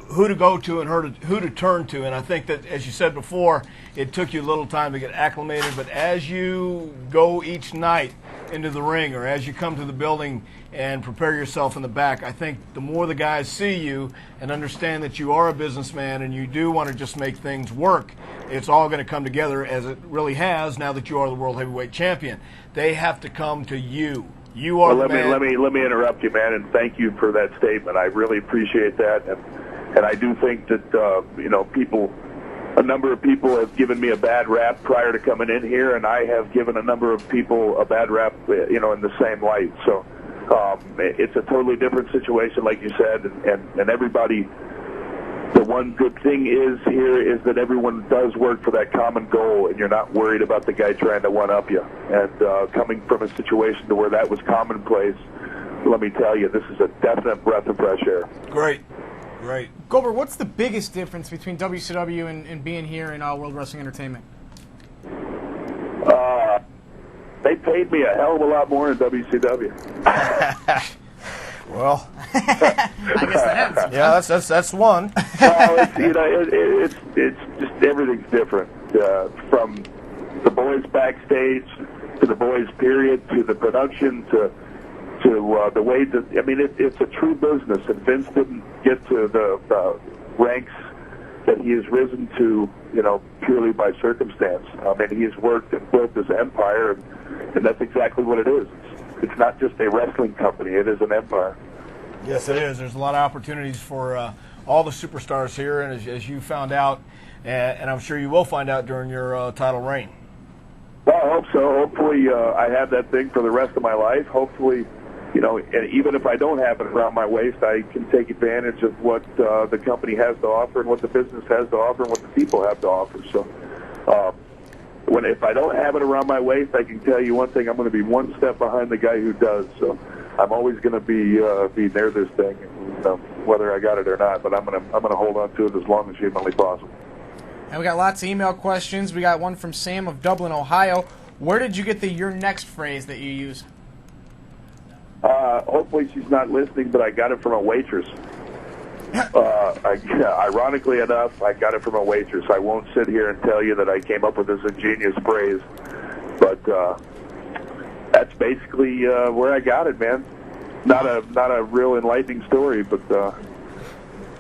who to go to and who to turn to. And I think that, as you said before, it took you a little time to get acclimated, but as you go each night into the ring, or as you come to the building and prepare yourself in the back, I think the more the guys see you and understand that you are a businessman and you do want to just make things work, it's all going to come together, as it really has now that you are the World Heavyweight Champion. They have to come to you. You are the man. Let me interrupt you, man, and thank you for that statement. I really appreciate that, and I do think that you know, a number of people have given me a bad rap prior to coming in here, and I have given a number of people a bad rap, you know, in the same light. So it's a totally different situation, like you said, and everybody. The one good thing here is that everyone does work for that common goal, and you're not worried about the guy trying to one-up you. And coming from a situation to where that was commonplace, let me tell you, this is a definite breath of fresh air. Great. Goldberg, what's the biggest difference between WCW and being here in World Wrestling Entertainment? They paid me a hell of a lot more in WCW. Well, I guess that happens. Yeah, that's one. Well, it's just everything's different. From the boys backstage to the boys period to the production to the way that, I mean, it's a true business, and Vince didn't get to the ranks that he has risen to, you know, purely by circumstance. I mean, he's worked and built this empire, and that's exactly what it is. It's not just a wrestling company; it is an empire. Yes, it is. There's a lot of opportunities for all the superstars here, and as you found out, and I'm sure you will find out during your title reign. Well, I hope so. Hopefully, I have that thing for the rest of my life. Hopefully, you know, and even if I don't have it around my waist, I can take advantage of what the company has to offer and what the business has to offer and what the people have to offer. So, if I don't have it around my waist, I can tell you one thing: I'm going to be one step behind the guy who does. So, I'm always going to be near this thing, whether I got it or not. But I'm going to hold on to it as long as humanly possible. And we got lots of email questions. We got one from Sam of Dublin, Ohio. Where did you get the "your next" phrase that you use? Hopefully she's not listening, but I got it from a waitress. Ironically enough, I got it from a waitress. I won't sit here and tell you that I came up with this ingenious phrase, but that's basically where I got it, man. Not a real enlightening story, but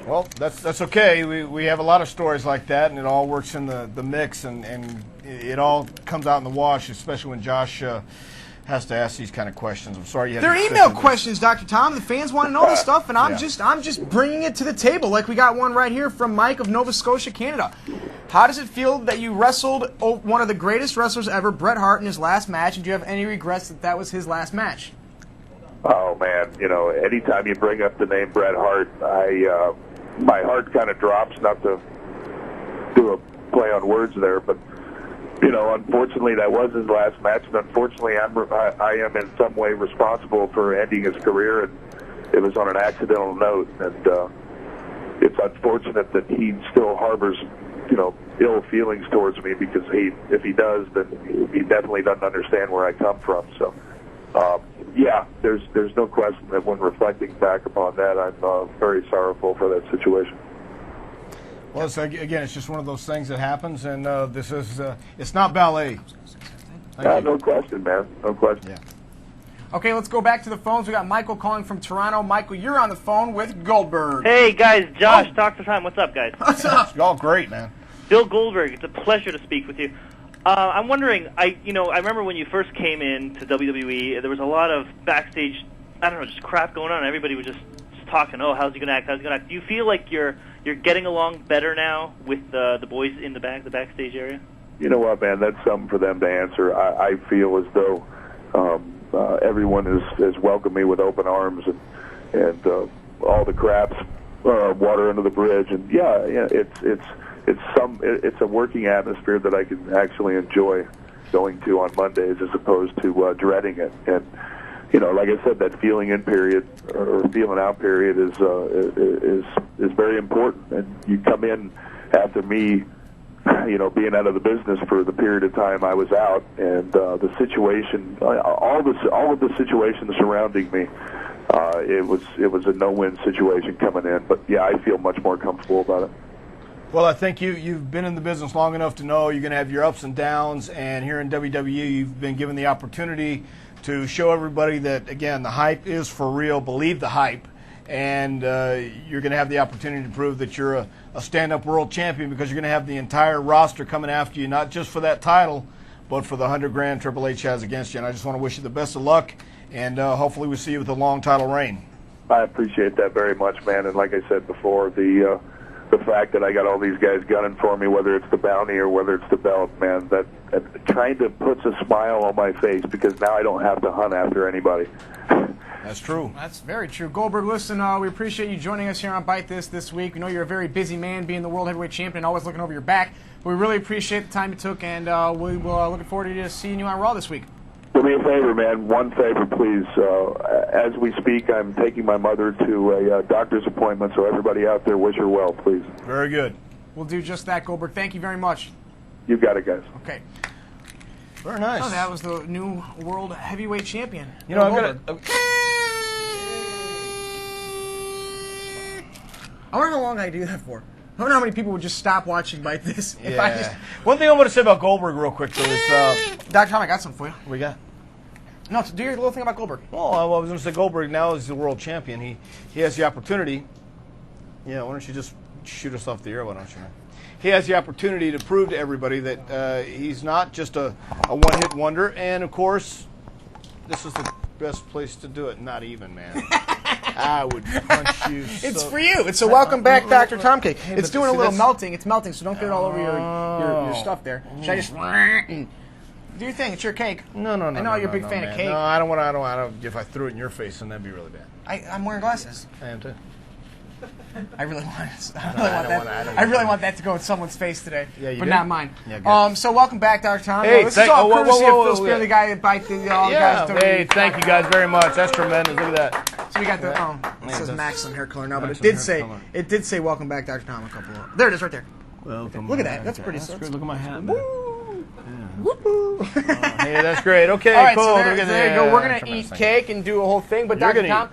well, that's okay. We have a lot of stories like that, and it all works in the mix, and it all comes out in the wash, especially when Josh has to ask these kind of questions. I'm sorry you had. They're email questions, Dr. Tom. The fans want to know this stuff, and I'm just bringing it to the table. Like we got one right here from Mike of Nova Scotia, Canada. How does it feel that you wrestled one of the greatest wrestlers ever, Bret Hart, in his last match, and do you have any regrets that was his last match? Oh man, you know, anytime you bring up the name Bret Hart, my heart kind of drops, not to do a play on words there, but unfortunately that was his last match, and unfortunately I am in some way responsible for ending his career, and it was on an accidental note, and it's unfortunate that he still harbors ill feelings towards me, because if he does, then he definitely doesn't understand where I come from. So yeah, there's no question that when reflecting back upon that, I'm very sorrowful for that situation. Well, again, it's just one of those things that happens, and this is it's not ballet. No question, man. No question. Yeah. Okay, let's go back to the phones. We got Michael calling from Toronto. Michael, you're on the phone with Goldberg. Hey, guys. Josh, Talk to Time. What's up, guys? What's up? Y'all great, man. Bill Goldberg, it's a pleasure to speak with you. I'm wondering, I remember when you first came in to WWE, there was a lot of backstage, just crap going on. Everybody was just talking, how's he going to act, how's he going to act. Do you feel like you're getting along better now with the boys in the backstage area? You know what, man, that's something for them to answer. I feel as though everyone has welcomed me with open arms, and all the crap's water under the bridge. And yeah, it's a working atmosphere that I can actually enjoy going to on Mondays, as opposed to dreading it. And like I said, that feeling in period or feeling out period is very important. And you come in after me, being out of the business for the period of time I was out, and the situation, all of the situations surrounding me, it was a no-win situation coming in. But yeah, I feel much more comfortable about it. Well, I think you've been in the business long enough to know you're going to have your ups and downs, and here in WWE, you've been given the opportunity to show everybody that, again, the hype is for real. Believe the hype. And you're going to have the opportunity to prove that you're a stand-up world champion, because you're going to have the entire roster coming after you, not just for that title, but for the $100,000 Triple H has against you. And I just want to wish you the best of luck, and hopefully we see you with a long title reign. I appreciate that very much, man. And like I said before, the fact that I got all these guys gunning for me, whether it's the bounty or whether it's the belt, man, that kind of puts a smile on my face, because now I don't have to hunt after anybody. That's true. That's very true. Goldberg, listen, we appreciate you joining us here on Bite This week. We know you're a very busy man, being the World Heavyweight Champion, always looking over your back. But we really appreciate the time you took, and we will looking forward to seeing you on Raw this week. Do me a favor, man. One favor, please. As we speak, I'm taking my mother to a doctor's appointment, so everybody out there, wish her well, please. Very good. We'll do just that, Goldberg. Thank you very much. You got it, guys. Okay. Very nice. Oh, that was the new World Heavyweight Champion. You know, I'm going to... I wonder how long I do that for. I wonder how many people would just stop watching Bite This. Yeah. If I just... One thing I want to say about Goldberg real quick, though, is... Dr. Tom, I got something for you. What we got? No, do your little thing about Goldberg. Oh, I was going to say Goldberg now is the world champion. He has the opportunity. Yeah, why don't you just shoot us off the air? Why don't you? He has the opportunity to prove to everybody that he's not just a one-hit wonder. And, of course, this is the best place to do it. Not even, man. I would punch you. It's for you. It's a welcome back Dr. Tom cake. It's doing a little melting. It's melting, so don't get it all over your stuff there. Should I just do your thing? It's your cake. No. I know you're a big fan of cake. No, I don't want. If I threw it in your face, then that'd be really bad. I'm wearing glasses. I am too. I really want that to go in someone's face today, but did? not mine. Yeah, good. So welcome back, Dr. Tom. Hey, this is all courtesy of Phil Spear, yeah. the guy that bites the guys. Hey, thank you guys very much. That's tremendous. Look at that. So we got the it says Maxim hair color now, but it did say welcome back, Dr. Tom. There it is, right there. Welcome. Look at that. That's pretty. That's great. Look at my hat. Woo-hoo. Hey, that's great. Okay, all right, cool. So there you go. We're gonna eat cake and do a whole thing. But Dr. Tom,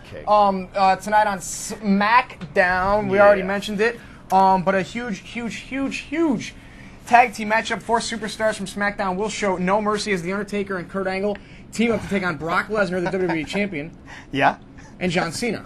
tonight on SmackDown, we already mentioned it. But a huge tag team matchup. 4 superstars from SmackDown will show no mercy as The Undertaker and Kurt Angle team up to take on Brock Lesnar, the WWE champion. Yeah. And John Cena.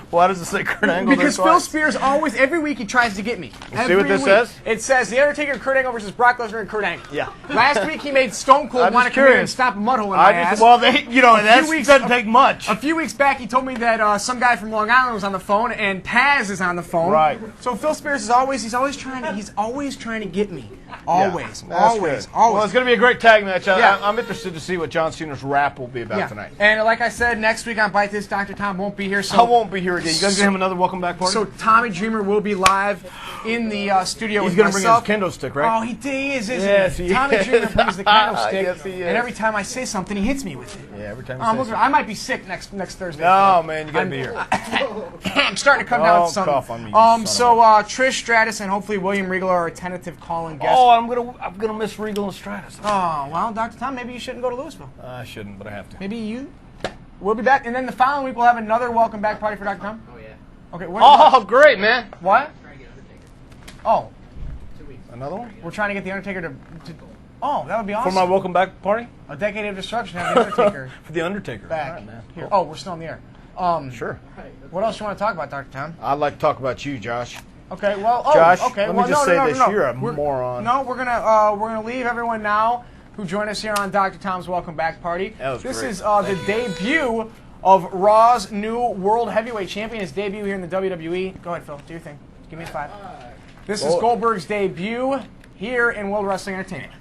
Why does it say Kurt Angle? Because Phil Spears always, every week, he tries to get me. See what this says? It says The Undertaker, Kurt Angle versus Brock Lesnar and Kurt Angle. Yeah. Last week he made Stone Cold want to come here and stop a mud hole in my ass. Well, that doesn't take much. A few weeks back he told me that some guy from Long Island was on the phone and Taz is on the phone. Right. So Phil Spears is always trying to get me. Always. Well, it's going to be a great tag match. I'm interested to see what John Cena's rap will be about tonight. And like I said, next week on Bite This, Dr. Tom won't be here. So I won't be be here again. You guys gonna have another welcome back party? So Tommy Dreamer will be live in the studio He's with gonna bring his myself. kendo stick, right? Oh, he is, isn't Yes, he? he Tommy is. Dreamer brings the kendo stick, Yes, he is. and every time I say something, he hits me with it. Yeah, every time. I might be sick next Thursday. No, man, you gotta be here. I'm starting to come down with something. Cough on me, you So Trish Stratus and hopefully William Regal are a tentative call-in guest. Oh, I'm gonna miss Regal and Stratus. Oh, well, Dr. Tom, maybe you shouldn't go to Louisville. I shouldn't, but I have to. Maybe you. We'll be back, and then the following week we'll have another welcome back party for Dr. Tom. Oh yeah. Okay. Oh, great, man. What? Oh. 2 weeks. Another one? We're trying to get the Undertaker to. Oh, that would be awesome. For my welcome back party? A decade of destruction. Have the Undertaker For the Undertaker. back All right, man. here. Cool. Oh, we're still in the air. Sure. What else you want to talk about, Dr. Tom? I'd like to talk about you, Josh. Okay. Well. Oh, Josh, okay. let me well, just no, say no, this: no, no. you're a We're- moron. No, we're gonna leave everyone now who joined us here on Dr. Tom's welcome back party. That was This great. is the debut of Raw's new World Heavyweight Champion. His debut here in the WWE. Go ahead, Phil. Do your thing. Give me a 5. This is Goldberg's debut here in World Wrestling Entertainment.